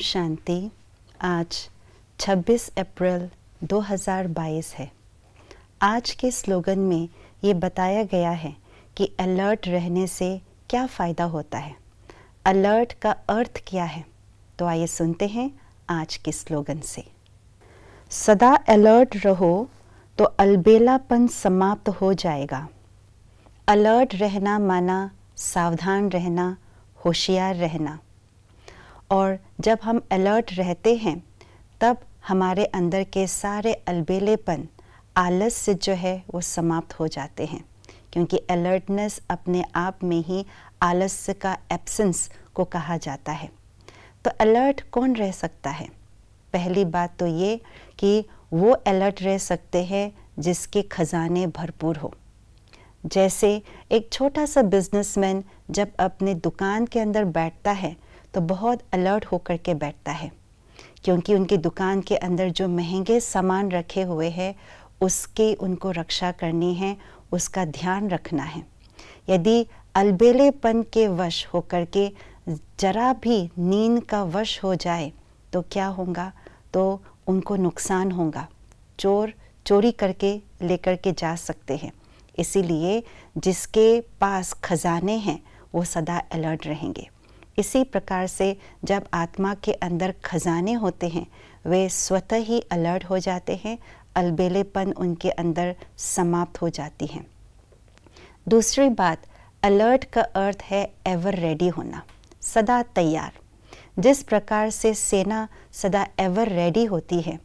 शांति। आज 26 अप्रैल 2022 है। आज के स्लोगन में ये बताया गया है कि अलर्ट रहने से क्या फ़ायदा होता है। अलर्ट का अर्थ क्या है? तो आइए सुनते हैं आज के स्लोगन से। सदा अलर्ट रहो तो अलबेलापन समाप्त हो जाएगा। अलर्ट रहना माना सावधान रहना, होशियार रहना। और जब हम अलर्ट रहते हैं तब हमारे अंदर के सारे अलबेलेपन, आलस्य जो है वो समाप्त हो जाते हैं, क्योंकि अलर्टनेस अपने आप में ही आलस्य का एब्सेंस को कहा जाता है। तो अलर्ट कौन रह सकता है? पहली बात तो ये कि वो अलर्ट रह सकते हैं जिसके खजाने भरपूर हो। जैसे एक छोटा सा बिजनेसमैन जब अपने दुकान के अंदर बैठता है तो बहुत अलर्ट होकर के बैठता है, क्योंकि उनकी दुकान के अंदर जो महंगे सामान रखे हुए हैं उसकी उनको रक्षा करनी है, उसका ध्यान रखना है। यदि अलबेलेपन के वश होकर के जरा भी नींद का वश हो जाए तो क्या होगा? तो उनको नुकसान होगा। चोर चोरी करके लेकर के जा सकते हैं। इसीलिए जिसके पास खजाने हैं वो सदा अलर्ट रहेंगे। इसी प्रकार से जब आत्मा के अंदर खजाने होते हैं वे स्वतः ही अलर्ट हो जाते हैं, अलबेलेपन उनके अंदर समाप्त हो जाती है। दूसरी बात, अलर्ट का अर्थ है एवर रेडी होना, सदा तैयार। जिस प्रकार से सेना सदा एवर रेडी होती है,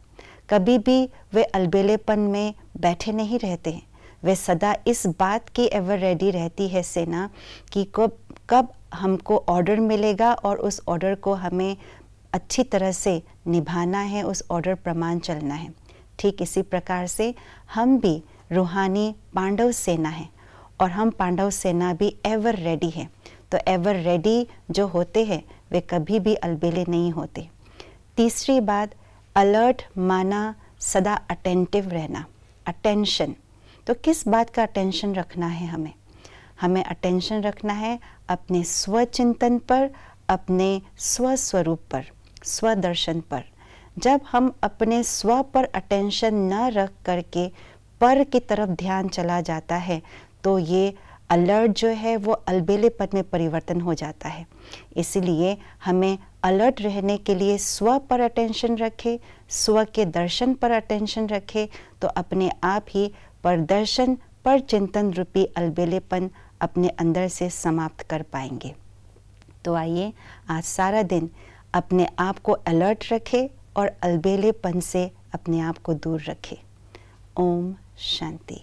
कभी भी वे अलबेलेपन में बैठे नहीं रहते हैं। वे सदा इस बात की एवर रेडी रहती है सेना कि कब हमको ऑर्डर मिलेगा और उस ऑर्डर को हमें अच्छी तरह से निभाना है, उस ऑर्डर प्रमाण चलना है। ठीक इसी प्रकार से हम भी रूहानी पांडव सेना है और हम पांडव सेना भी एवर रेडी है। तो एवर रेडी जो होते हैं वे कभी भी अलबेले नहीं होते। तीसरी बात, अलर्ट माना सदा अटेंटिव रहना, अटेंशन। तो किस बात का अटेंशन रखना है हमें? हमें अटेंशन रखना है अपने स्वचिंतन पर, अपने स्वस्वरूप पर, स्वदर्शन पर। जब हम अपने स्व पर अटेंशन न रख करके पर की तरफ ध्यान चला जाता है तो ये अलर्ट जो है वो अलबेलेपन में परिवर्तन हो जाता है। इसीलिए हमें अलर्ट रहने के लिए स्व पर अटेंशन रखें, स्व के दर्शन पर अटेंशन रखें, तो अपने आप ही परदर्शन पर चिंतन रूपी अलबेलेपन अपने अंदर से समाप्त कर पाएंगे। तो आइए आज सारा दिन अपने आप को अलर्ट रखें और अलबेलेपन से अपने आप को दूर रखें। ओम शांति।